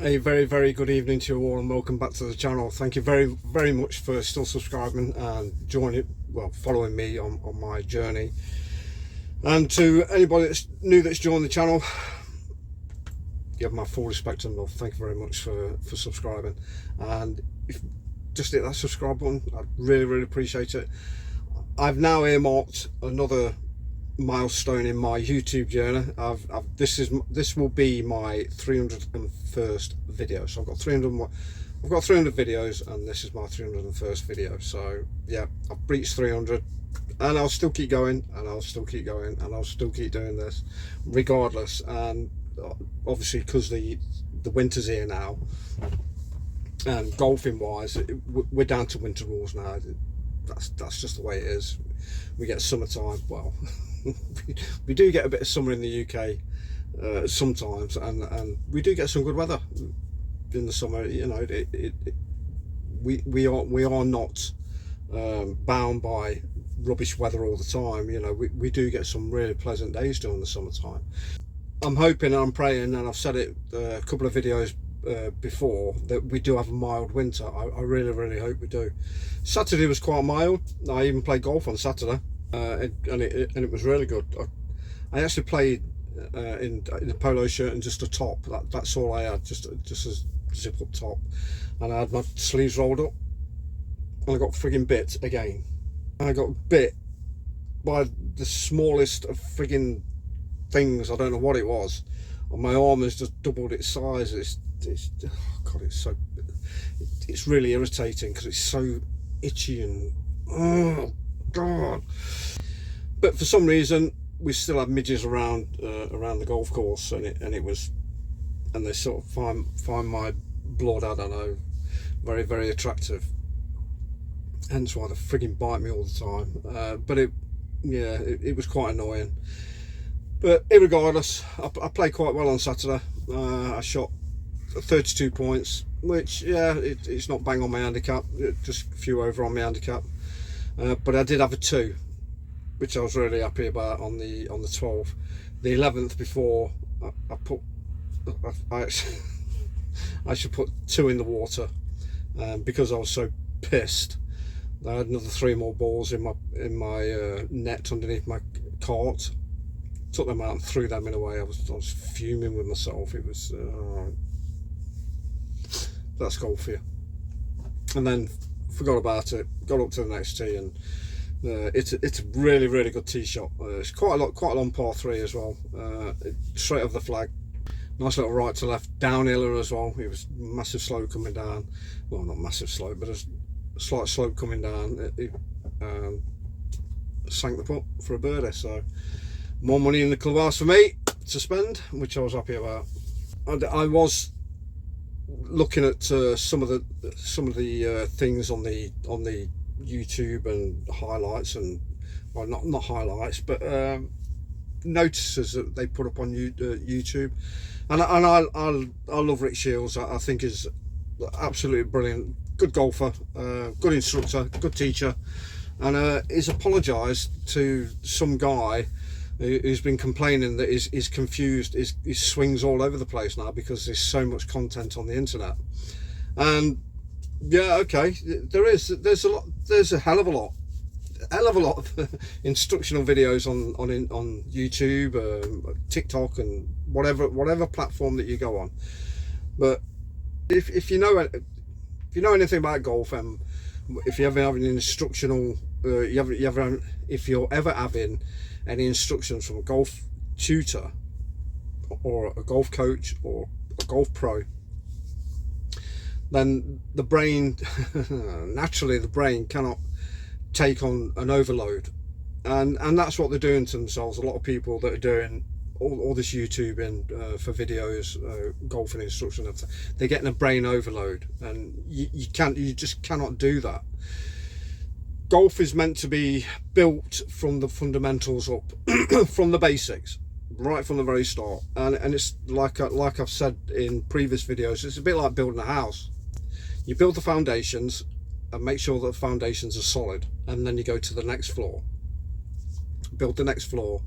A very good evening to you all, and welcome back to the channel. Thank you very much for still subscribing and following me on my journey. And to anybody that's new that's joined the channel, you have my full respect and love. Thank you very much for subscribing, and if just hit that subscribe button, I'd really appreciate it. I've now earmarked another milestone in my YouTube journey. This will be my 301st video. So I've got 300 videos, and this is my 301st video. So yeah, I've breached 300, and I'll still keep going, and I'll still keep going, and I'll still keep doing this regardless. And obviously, because the winter's here now, and golfing wise, we're down to winter rules now. That's just the way it is. We get summertime, well, we do get a bit of summer in the UK sometimes, and we do get some good weather in the summer. You know, we are not bound by rubbish weather all the time. You know, we do get some really pleasant days during the summertime. I'm hoping and I'm praying, and I've said it a couple of videos before, that we do have a mild winter. I really hope we do. Saturday was quite mild. I even played golf on Saturday, and it was really good. I actually played in a polo shirt and just a top. That's all I had, just a zip up top, and I had my sleeves rolled up, and I got frigging bit again. And I got bit by the smallest of frigging things. I don't know what it was, and my arm has just doubled its size. It's really irritating because it's so itchy, and oh god. But for some reason we still have midges around the golf course, and they sort of find my blood, I don't know, very attractive. Hence why they frigging bite me all the time. But it was quite annoying. But irregardless, I played quite well on Saturday. I shot 32 points, which, yeah, it's not bang on my handicap, just a few over on my handicap. But I did have a 2, which I was really happy about on the 12th. The 11th before, I should put 2 in the water, because I was so pissed. I had another 3 more balls in my net underneath my cart. Took them out and threw them in away. I was fuming with myself. It was that's golf for you. And then forgot about it. Got up to the next tee, and it's a really good tee shot. It's quite a long par 3 as well. Straight over the flag. Nice little right to left downhiller as well. It was massive slope coming down. Well, not massive slope, but a slight slope coming down. It sank the putt for a birdie. So more money in the clubhouse for me to spend, which I was happy about. And I was looking at some of the things on the YouTube and highlights, and well, not highlights, but notices that they put up on YouTube. And I love Rick Shields. I think is absolutely brilliant, good golfer, good instructor, good teacher, and he's apologised to some guy who's been complaining that he's confused, his swings all over the place now because there's so much content on the internet. And yeah, okay, there's a hell of a lot of instructional videos on YouTube, TikTok, and whatever platform that you go on. But if you know anything about golf, and if you ever have an instructional, if you're ever having any instructions from a golf tutor or a golf coach or a golf pro, then the brain naturally the brain cannot take on an overload, and that's what they're doing to themselves. A lot of people that are doing all this YouTubing for videos, golfing instruction, they're getting a brain overload, and you just cannot do that. Golf is meant to be built from the fundamentals up, from the basics, right from the very start. And it's like I've said in previous videos, it's a bit like building a house. You build the foundations and make sure that the foundations are solid, and then you go to the next floor, build the next floor,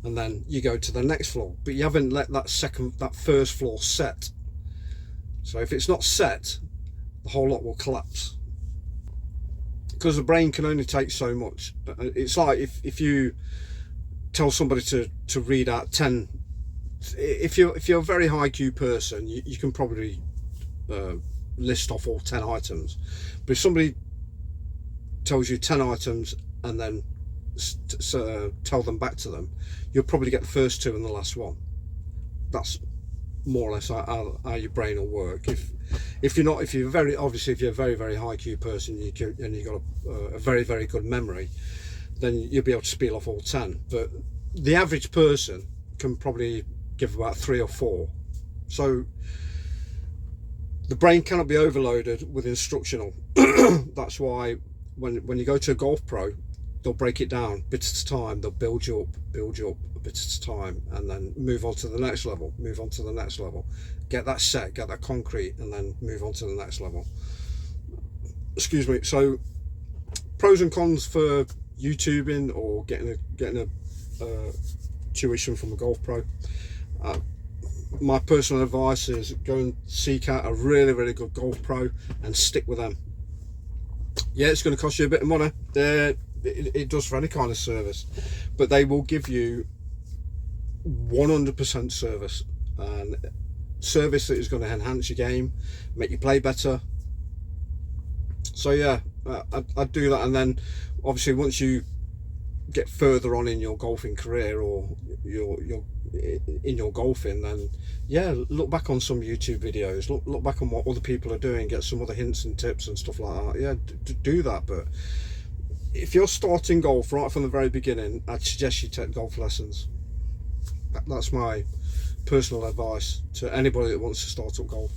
and then you go to the next floor, but you haven't let that first floor set. So if it's not set, the whole lot will collapse, because the brain can only take so much. It's like if you tell somebody to read out 10, if you're a very high IQ person, you can probably list off all 10 items. But if somebody tells you 10 items and then tell them back to them, you'll probably get the first two and the last one. That's more or less how your brain will work. If you're very very high IQ person, and you've got a very, very good memory, then you'll be able to spiel off all 10. But the average person can probably give about 3 or 4. So the brain cannot be overloaded with instructional. That's why when you go to a golf pro, they'll break it down bits at a time. They'll build you up a bit at a time, and then move on to the next level, get that set, get that concrete, and then move on to the next level. Excuse me. So pros and cons for YouTubing or getting a tuition from a golf pro. My personal advice is go and seek out a really, really good golf pro and stick with them. Yeah, it's going to cost you a bit of money. It does for any kind of service, but they will give you 100% service, and service that is going to enhance your game, make you play better. So yeah, I'd do that. And then obviously once you get further on in your golfing career, or you're in your golfing, then yeah, look back on some YouTube videos, look back on what other people are doing, get some other hints and tips and stuff like that. Yeah, do that. But if you're starting golf right from the very beginning, I'd suggest you take golf lessons. That's my personal advice to anybody that wants to start up golf.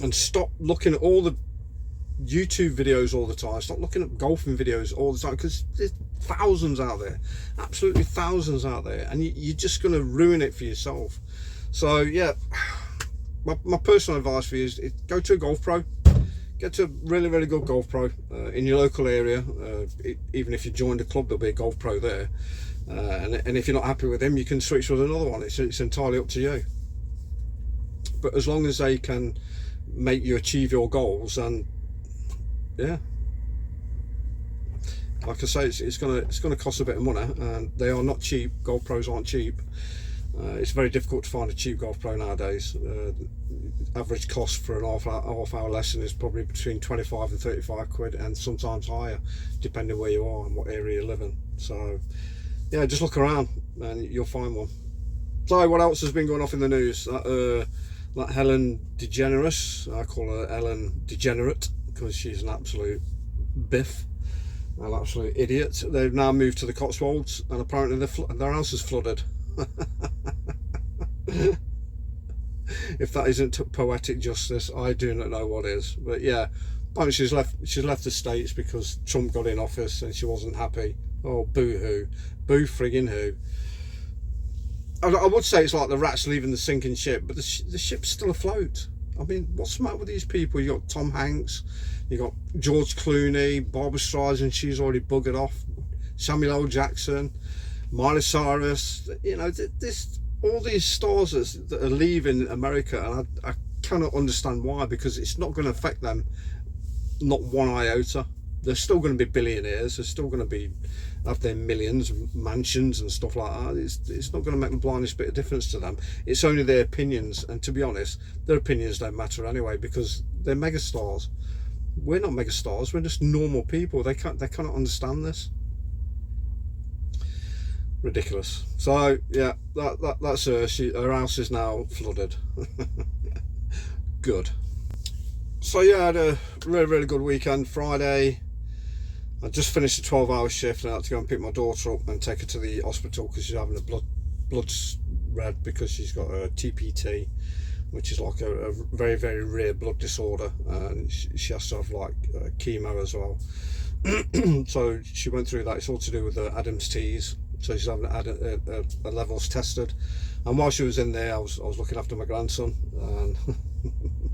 And stop looking at all the YouTube videos all the time. Stop looking at golfing videos all the time, because there's thousands out there, absolutely thousands out there, and you're just going to ruin it for yourself. So yeah, my personal advice for you is go to a golf pro. Get to a really, really good golf pro in your local area. Even if you joined a club, there'll be a golf pro there, and if you're not happy with him, you can switch with another one. It's entirely up to you. But as long as they can make you achieve your goals, and yeah, like I say, it's gonna cost a bit of money, and they are not cheap. Golf pros aren't cheap. It's very difficult to find a cheap golf pro nowadays. Average cost for an half hour lesson is probably between 25 and 35 quid, and sometimes higher, depending where you are and what area you live in. So yeah, just look around and you'll find one. So what else has been going off in the news? That Helen DeGeneres, I call her Ellen Degenerate because she's an absolute biff, an absolute idiot. They've now moved to the Cotswolds, and apparently their house is flooded. If that isn't poetic justice, I do not know what is. But yeah, apparently she's left the States because Trump got in office and she wasn't happy. Oh, boo-hoo, boo friggin' who. I would say it's like the rats leaving the sinking ship, but the ship's still afloat. I mean, what's the matter with these people? You got Tom Hanks, you got George Clooney, Barbara Streisand, she's already buggered off, Samuel L. Jackson, Miley Cyrus. You know, all these stars that are leaving America, and I cannot understand why, because it's not going to affect them, not one iota. They're still going to be billionaires. They're still going to have their millions, mansions and stuff like that. It's not going to make the blindest bit of difference to them. It's only their opinions, and to be honest, their opinions don't matter anyway, because they're megastars. We're not megastars. We're just normal people. They cannot understand this. Ridiculous. So yeah, that's her. Her house is now flooded. Good. So yeah, I had a really, really good weekend. Friday, I just finished a 12-hour shift, and I had to go and pick my daughter up and take her to the hospital because she's having a blood red, because she's got a TPT, which is like a very, very rare blood disorder, and she has to have like chemo as well. So she went through that. It's all to do with the Adam's teas. So she's having a levels tested, and while she was in there, I was looking after my grandson, and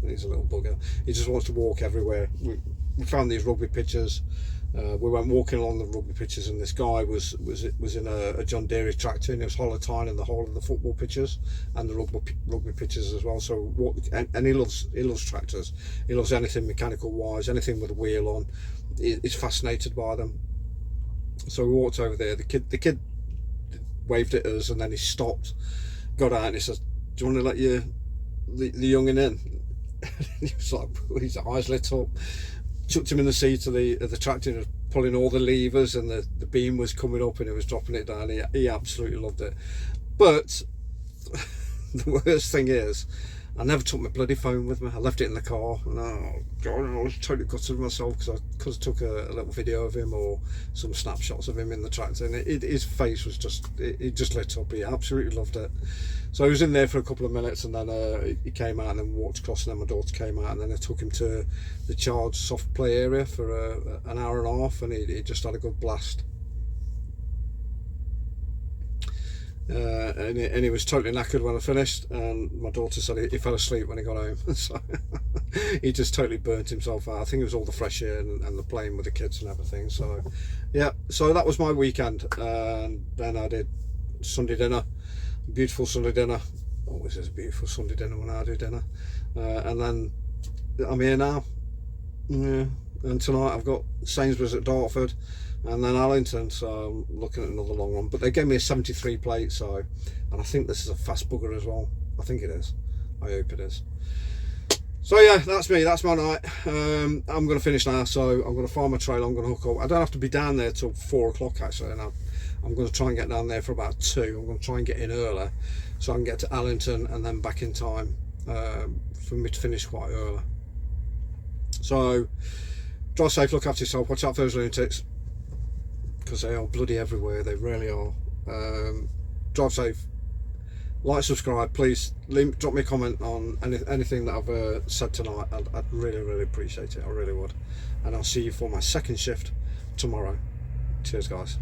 he's a little bugger. He just wants to walk everywhere. We found these rugby pitches, We went walking along the rugby pitches, and this guy was in a John Deere tractor, and he was hollow tying the whole of the football pitches and the rugby pitches as well. So and he loves tractors. He loves anything mechanical wise, anything with a wheel on. He's fascinated by them. So we walked over there. The kid waved at us, and then he stopped, got out, and he says, "Do you want to let the youngin in?" He was like, his eyes lit up. Chucked him in the seat of the tractor, and was pulling all the levers, and the beam was coming up and it was dropping it down. He absolutely loved it. But the worst thing is, I never took my bloody phone with me. I left it in the car, and oh god, I was totally gutted myself because I took a little video of him or some snapshots of him in the tractor, and his face was just it just lit up. He absolutely loved it. So I was in there for a couple of minutes, and then he came out and then walked across, and then my daughter came out, and then I took him to the charge soft play area for an hour and a half, and he just had a good blast. And he was totally knackered when I finished, and my daughter said he fell asleep when he got home. So he just totally burnt himself out. I think it was all the fresh air and the playing with the kids and everything. So yeah, so that was my weekend, and then I did Sunday dinner. Beautiful Sunday dinner. Always is a beautiful Sunday dinner when I do dinner. And then I'm here now. Yeah. And tonight I've got Sainsbury's at Dartford, and then Allington, so I'm looking at another long one. But they gave me a 73 plate, and I think this is a fast bugger as well. I think it is. I hope it is. So yeah, that's me. That's my night. I'm going to finish now, so I'm going to find my trailer. I'm going to hook up. I don't have to be down there till 4 o'clock actually, and I'm going to try and get down there for about 2. I'm going to try and get in early, so I can get to Allington and then back in time for me to finish quite early. So drive safe, look after yourself, watch out for those lunatics, because they are bloody everywhere. They really are. Drive safe, like, subscribe, please. Drop me a comment on anything that I've said tonight. I'd really appreciate it. I really would. And I'll see you for my second shift tomorrow. Cheers guys.